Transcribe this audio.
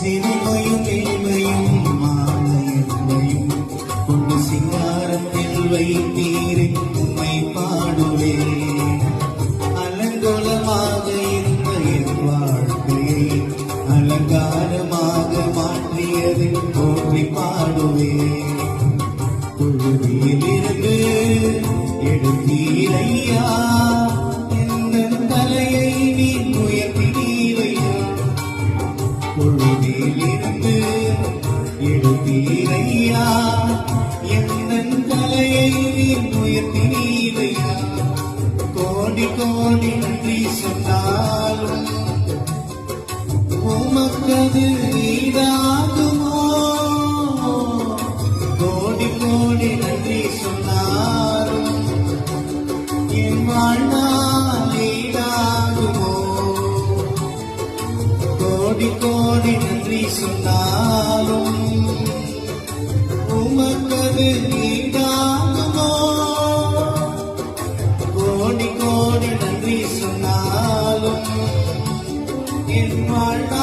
சிறுமையும் எளிமையும் மாலையும் கொண்டு சிங்காரத்தில் வைத்தீரை உம்மை பாடுவே. அலங்கோலமாக இருந்த என் வாழ்க்கையை அலங்காரமாக மாற்றியதை போற்றி பாடுவே. புழுதியிலிருந்து எடுத்தீரையா, என் தலையை நீ உயர்த்தினீரையா. புழுதியிலிருந்து எடுத்தீரையா, என் தலையை நீ உயர்த்தினீரையா. கோடி கோடி நன்றி சொன்னாலும் உமக்கது ஈடாகுமோ. கோடி கோடி நன்றி சொன்னாலும் என் வாழ்நாள் ஈடாகுமோ. கோடி கோடி நன்றி சொன்னாலும் உமக்கது ஈடாகுமோ. கோடி கோடி நன்றி சொன்னாலும் என் வாழ்நாள்